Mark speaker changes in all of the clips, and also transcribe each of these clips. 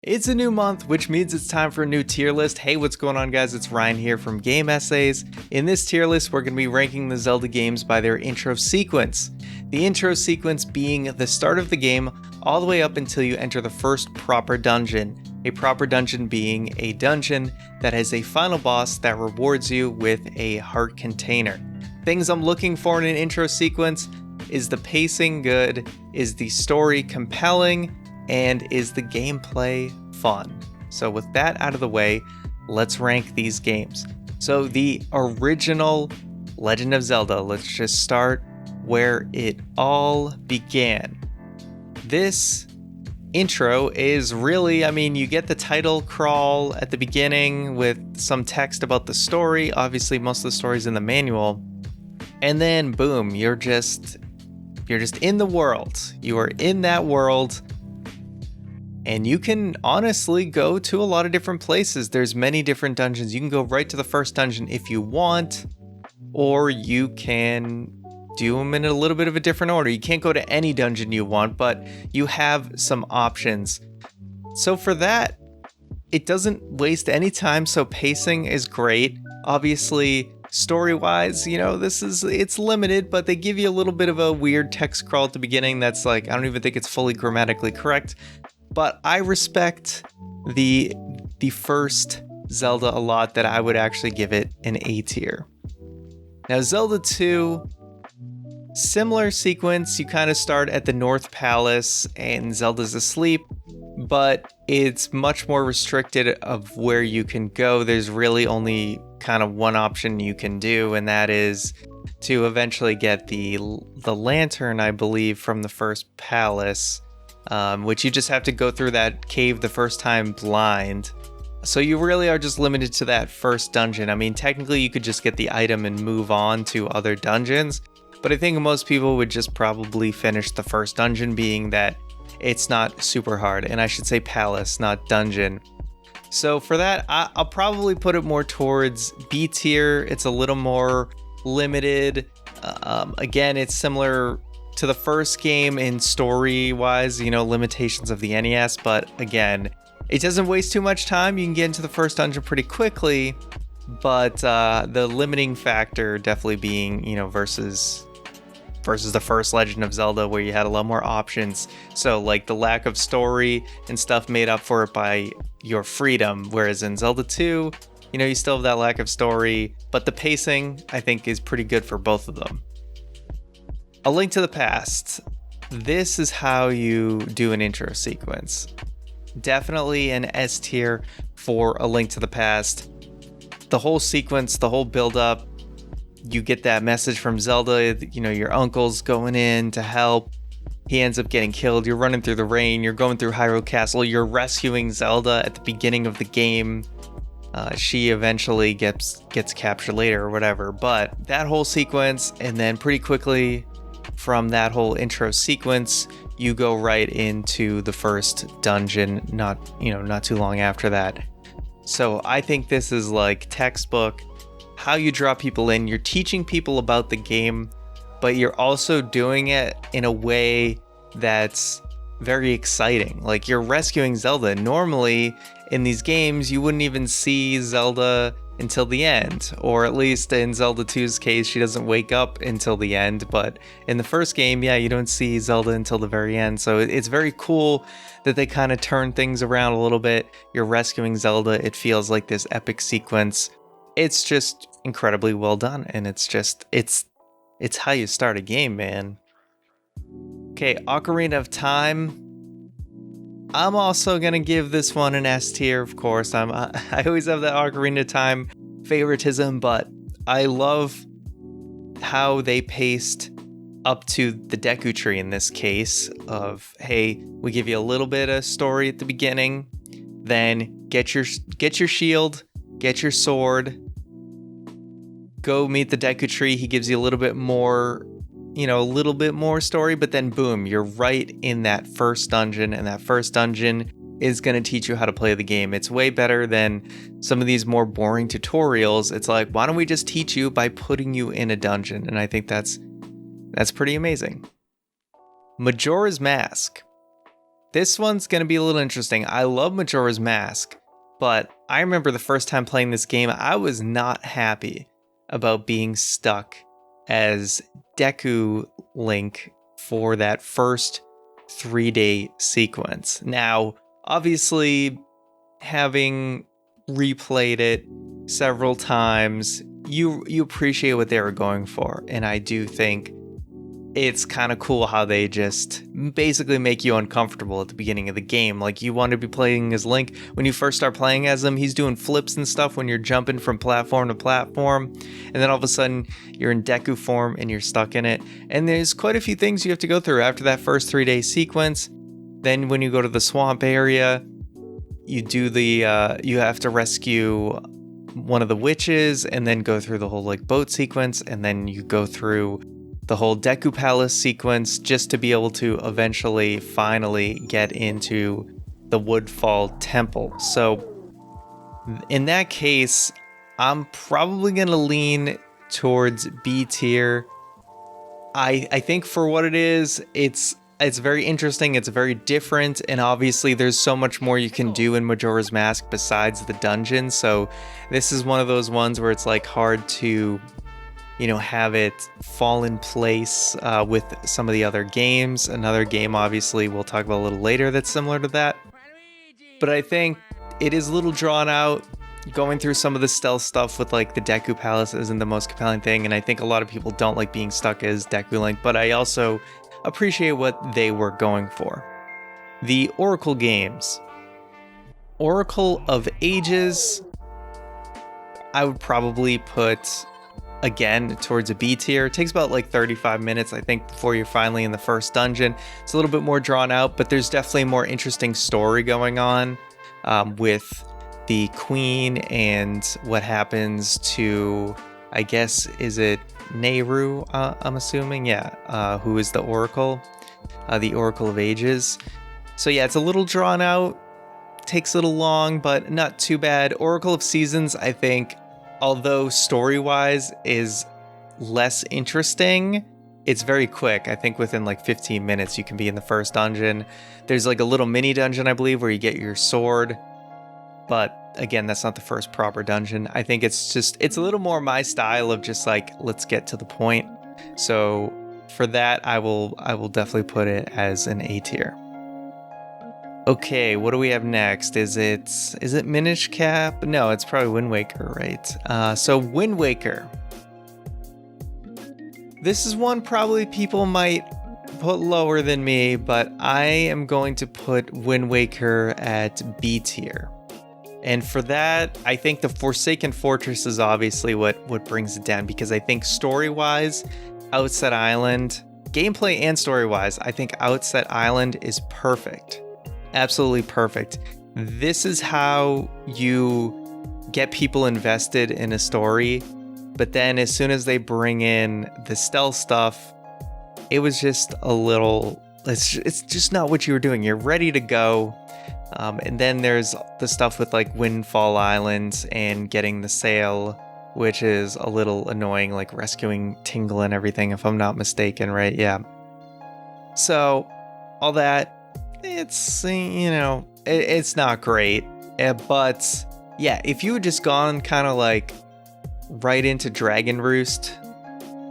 Speaker 1: It's a new month, which means it's time for a new tier list. Hey, what's going on, guys? It's Ryan here from Game Essays. In this tier list, we're going to be ranking the Zelda games by their intro sequence. The intro sequence being the start of the game all the way up until you enter the first proper dungeon. A proper dungeon being a dungeon that has a final boss that rewards you with a heart container. Things I'm looking for in an intro sequence: is the pacing good? Is the story compelling? And is the gameplay fun? So with that out of the way, let's rank these games. So the original Legend of Zelda, let's just start where it all began. This intro is really, you get the title crawl at the beginning with some text about the story. Obviously, most of the story's in the manual. And then boom, you're just in the world. You are in that world. And you can honestly go to a lot of different places. There's many different dungeons. You can go right to the first dungeon if you want, or you can do them in a little bit of a different order. You can't go to any dungeon you want, but you have some options. So for that, it doesn't waste any time, so pacing is great. Obviously, story-wise, it's limited, but they give you a little bit of a weird text crawl at the beginning that's like, I don't even think it's fully grammatically correct. But I respect the first Zelda a lot, that I would actually give it an A tier. Now Zelda 2, similar sequence. You kind of start at the North Palace and Zelda's asleep, but it's much more restricted of where you can go. There's really only kind of one option you can do, and that is to eventually get the lantern, I believe, from the first palace. Which you just have to go through that cave the first time blind. So you really are just limited to that first dungeon. Technically you could just get the item and move on to other dungeons, but I think most people would just probably finish the first dungeon, being that it's not super hard. And I should say palace, not dungeon. So for that, I'll probably put it more towards B tier. It's a little more limited. Again, it's similar to the first game in story-wise, limitations of the NES, but again, it doesn't waste too much time. You can get into the first dungeon pretty quickly, but the limiting factor definitely being, versus the first Legend of Zelda, where you had a lot more options. So like the lack of story and stuff made up for it by your freedom, whereas in Zelda 2, you still have that lack of story, but the pacing, I think, is pretty good for both of them. A Link to the Past. This is how you do an intro sequence. Definitely an S tier for A Link to the Past. The whole sequence, the whole build up, you get that message from Zelda, your uncle's going in to help. He ends up getting killed. You're running through the rain. You're going through Hyrule Castle. You're rescuing Zelda at the beginning of the game. She eventually gets captured later or whatever. But that whole sequence, and then pretty quickly from that whole intro sequence, you go right into the first dungeon, not too long after that. So I think this is like textbook how you draw people in. You're teaching people about the game, but you're also doing it in a way that's very exciting. Like, you're rescuing Zelda. Normally in these games, you wouldn't even see Zelda until the end, or at least in Zelda 2's case, she doesn't wake up until the end. But in the first game, you don't see Zelda until the very end. So it's very cool that they kind of turn things around a little bit. You're rescuing Zelda. It feels like this epic sequence. It's just incredibly well done, and it's how you start a game, man. Okay, Ocarina of Time. I'm also gonna give this one an S tier, of course. I always have that Ocarina of Time favoritism, but I love how they paced up to the Deku Tree in this case. Of, hey, we give you a little bit of story at the beginning, then get your shield, get your sword, go meet the Deku Tree. He gives you a little bit more story, but then boom, you're right in that first dungeon, and that first dungeon is going to teach you how to play the game. It's way better than some of these more boring tutorials. It's like, why don't we just teach you by putting you in a dungeon? And I think that's pretty amazing. Majora's Mask. this one's going to be a little interesting. I love Majora's Mask, but I remember the first time playing this game, I was not happy about being stuck as Deku Link for that first 3-day sequence. Now, obviously, having replayed it several times, you appreciate what they were going for, and I do think it's kind of cool how they just basically make you uncomfortable at the beginning of the game. Like, you want to be playing as Link. When you first start playing as him, he's doing flips and stuff when you're jumping from platform to platform. And then all of a sudden, you're in Deku form and you're stuck in it. And there's quite a few things you have to go through after that first 3-day sequence. Then when you go to the swamp area, you do you have to rescue one of the witches and then go through the whole like boat sequence. And then you go through the whole Deku Palace sequence just to be able to eventually finally get into the Woodfall Temple. So in that case, I'm probably going to lean towards B tier. I think for what it is, it's very interesting, it's very different, and obviously there's so much more you can do in Majora's Mask besides the dungeon. So this is one of those ones where it's like hard to have it fall in place with some of the other games. Another game, obviously, we'll talk about a little later that's similar to that. But I think it is a little drawn out. Going through some of the stealth stuff with like the Deku Palace isn't the most compelling thing, and I think a lot of people don't like being stuck as Deku Link, but I also appreciate what they were going for. The Oracle games. Oracle of Ages, I would probably put again towards a B tier. It takes about like 35 minutes, I think, before you're finally in the first dungeon. It's a little bit more drawn out, but there's definitely a more interesting story going on with the queen and what happens to, I guess, is it Nehru, I'm assuming? Yeah, who is the Oracle of Ages. So yeah, it's a little drawn out, takes a little long, but not too bad. Oracle of Seasons, I think, although story-wise is less interesting, it's very quick. I think within like 15 minutes you can be in the first dungeon. There's like a little mini dungeon, I believe, where you get your sword. But again, that's not the first proper dungeon. I think it's a little more my style of just like, let's get to the point. So for that, I will definitely put it as an A tier. Okay, what do we have next? Is it Minish Cap? No, it's probably Wind Waker, right? So Wind Waker. This is one probably people might put lower than me, but I am going to put Wind Waker at B tier. And for that, I think the Forsaken Fortress is obviously what brings it down, because I think story-wise, Outset Island, gameplay and story-wise, I think Outset Island is perfect. Absolutely perfect. This is how you get people invested in a story, but then as soon as they bring in the stealth stuff, it was just a little, it's just not what you were doing. You're ready to go. And then there's the stuff with like Windfall Island and getting the sail, which is a little annoying, like rescuing Tingle and everything, if I'm not mistaken, right? Yeah. So all that, it's, it's not great. But yeah, if you had just gone kind of like right into Dragon Roost,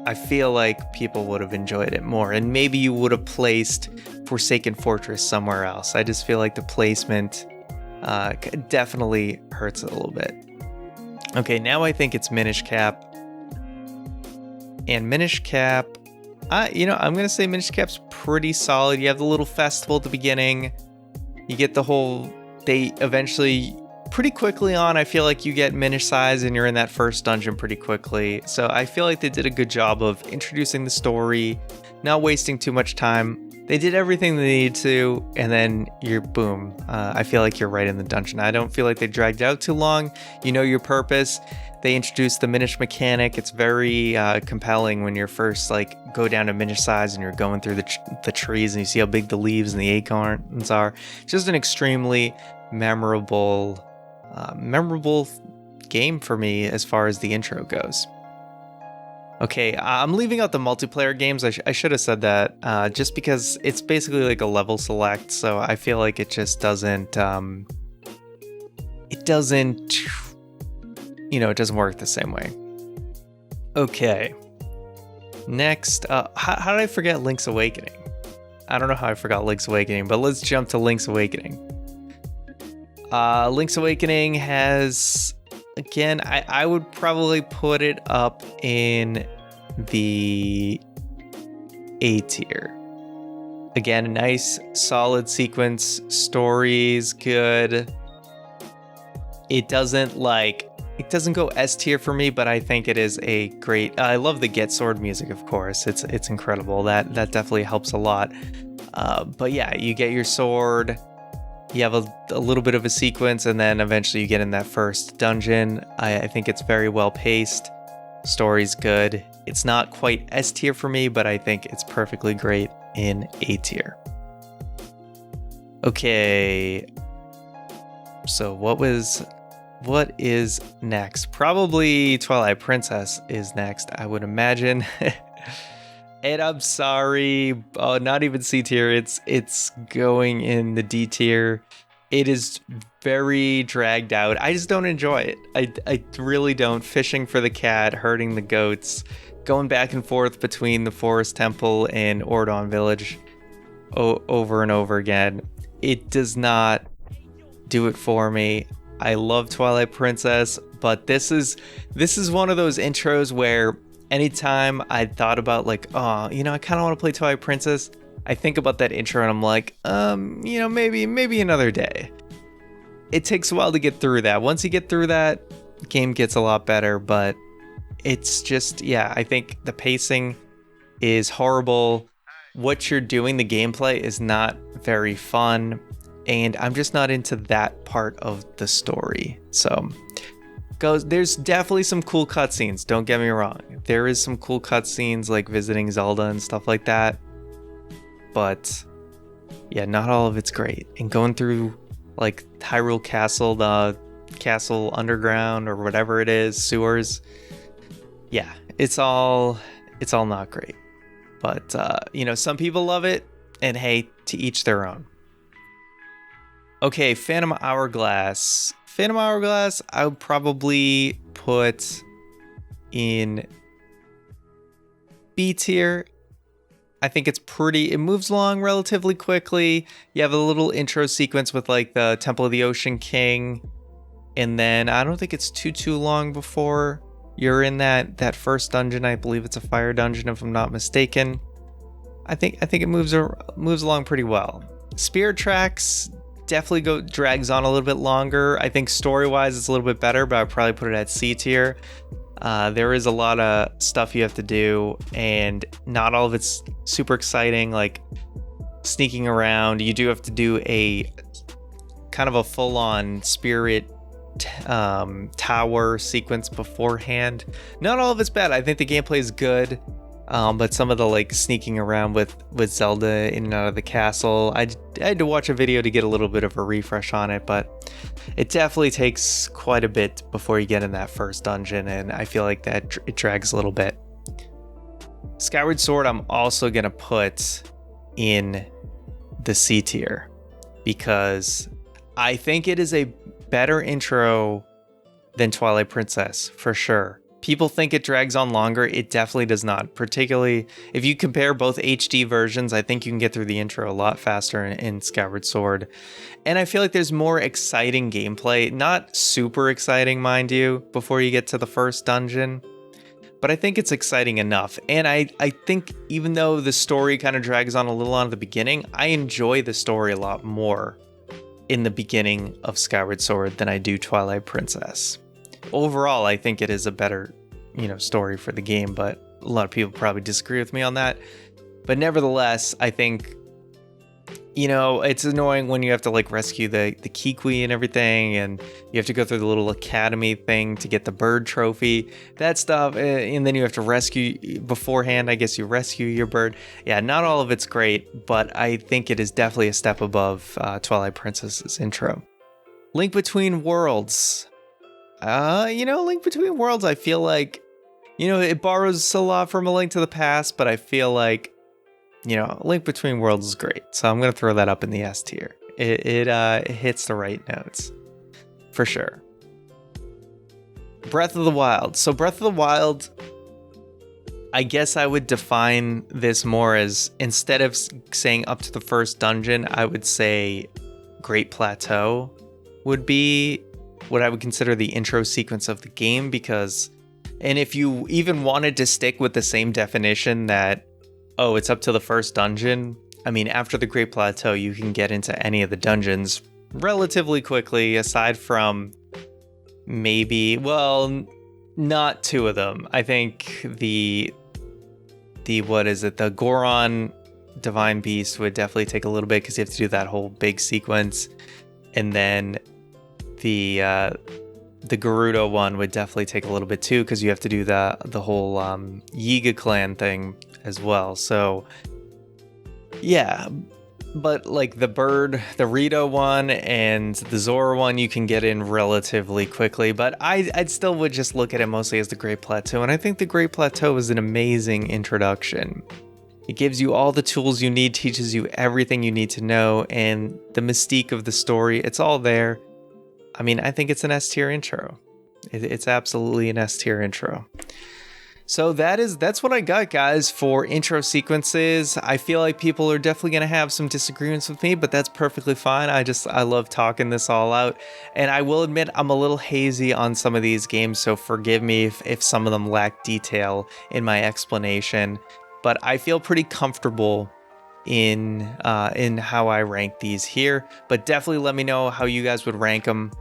Speaker 1: I feel like people would have enjoyed it more, and maybe you would have placed Forsaken Fortress somewhere else. I just feel like the placement definitely hurts it a little bit. Okay, now I think it's Minish Cap. And Minish Cap, I'm going to say Minish Cap's pretty solid. You have the little festival at the beginning. You get the whole, they eventually, pretty quickly on, I feel like you get Minish size and you're in that first dungeon pretty quickly. So I feel like they did a good job of introducing the story, not wasting too much time. They did everything they needed to, and then you're boom. I feel like you're right in the dungeon. I don't feel like they dragged out too long. You know your purpose. They introduced the Minish mechanic. It's very compelling when you're first like go down to Minish size and you're going through the trees and you see how big the leaves and the acorns are. It's just an extremely memorable game for me as far as the intro goes. Okay, I'm leaving out the multiplayer games. I should have said that, just because it's basically like a level select, so I feel like it just doesn't, it doesn't work the same way. Okay. Next, how did I forget Link's Awakening? I don't know how I forgot Link's Awakening, but let's jump to Link's Awakening. Link's Awakening has... Again, I would probably put it up in the A tier. Again, a nice, solid sequence. Story's good. It doesn't go S tier for me, but I think it is a great... I love the Get Sword music, of course. It's incredible. That definitely helps a lot. But yeah, you get your sword... You have a little bit of a sequence, and then eventually you get in that first dungeon. I think it's very well paced. Story's good. It's not quite S tier for me, but I think it's perfectly great in A tier. Okay. So what is next? Probably Twilight Princess is next, I would imagine. And I'm sorry, not even C tier. It's going in the D tier. It is very dragged out. I just don't enjoy it. I really don't. Fishing for the cat, herding the goats, going back and forth between the Forest Temple and Ordon Village over and over again. It does not do it for me. I love Twilight Princess, but this is one of those intros where anytime I thought about I kind of want to play Twilight Princess, I think about that intro and I'm like, maybe another day. It takes a while to get through that. Once you get through that, the game gets a lot better, but it's just, I think the pacing is horrible. What you're doing, the gameplay is not very fun, and I'm just not into that part of the story. So... there's definitely some cool cutscenes, don't get me wrong. There is some cool cutscenes like visiting Zelda and stuff like that. But yeah, not all of it's great. And going through like Hyrule Castle, the castle underground or whatever it is, sewers. Yeah, it's all not great. But some people love it, and hey, to each their own. Okay, Phantom Hourglass. Phantom Hourglass, I would probably put in B tier. I think it moves along relatively quickly. You have a little intro sequence with like the Temple of the Ocean King. And then I don't think it's too long before you're in that first dungeon. I believe it's a fire dungeon if I'm not mistaken. I think it moves along pretty well. Spirit Tracks definitely drags on a little bit longer. I think story-wise it's a little bit better, but I'd probably put it at C tier. There is a lot of stuff you have to do, and not all of it's super exciting, like sneaking around. You do have to do a kind of a full-on spirit tower sequence beforehand. Not all of it's bad. I think the gameplay is good. But some of the like sneaking around with Zelda in and out of the castle, I had to watch a video to get a little bit of a refresh on it, but it definitely takes quite a bit before you get in that first dungeon, and I feel like that it drags a little bit. Skyward Sword I'm also gonna put in the C tier because I think it is a better intro than Twilight Princess for sure. People think it drags on longer. It definitely does not. Particularly if you compare both HD versions, I think you can get through the intro a lot faster in Skyward Sword. And I feel like there's more exciting gameplay. Not super exciting, mind you, before you get to the first dungeon. But I think it's exciting enough. And I think even though the story kind of drags on a little at the beginning, I enjoy the story a lot more in the beginning of Skyward Sword than I do Twilight Princess. Overall, I think it is a better, story for the game, but a lot of people probably disagree with me on that. But nevertheless, I think, it's annoying when you have to like rescue the Kikwi and everything, and you have to go through the little academy thing to get the bird trophy, that stuff, and then you have to rescue beforehand. I guess you rescue your bird. Yeah, not all of it's great, but I think it is definitely a step above Twilight Princess's intro. Link Between Worlds. Link Between Worlds, I feel like You know, it borrows a lot from A Link to the Past, but I feel like, you know, A Link Between Worlds is great. So I'm going to throw that up in the S tier. It hits the right notes, for sure. Breath of the Wild. So Breath of the Wild, I guess I would define this more as, instead of saying up to the first dungeon, I would say Great Plateau would be what I would consider the intro sequence of the game, because, and if you even wanted to stick with the same definition that, oh, it's up to the first dungeon, I mean, after the Great Plateau, you can get into any of the dungeons relatively quickly, aside from maybe, well, not two of them. I think the what is it, the Goron Divine Beast would definitely take a little bit, because you have to do that whole big sequence. And then the Gerudo one would definitely take a little bit too, because you have to do the whole Yiga clan thing as well. So yeah, but like the Rito one and the Zora one, you can get in relatively quickly, but I'd still would just look at it mostly as the Great Plateau. And I think the Great Plateau is an amazing introduction. It gives you all the tools you need, teaches you everything you need to know, and the mystique of the story, it's all there. I mean, I think it's an S tier intro. It's absolutely an S tier intro. So that's what I got, guys, for intro sequences. I feel like people are definitely going to have some disagreements with me, but that's perfectly fine. I love talking this all out. And I will admit I'm a little hazy on some of these games, so forgive me if some of them lack detail in my explanation. But I feel pretty comfortable in how I rank these here. But definitely let me know how you guys would rank them.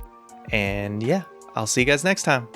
Speaker 1: And yeah, I'll see you guys next time.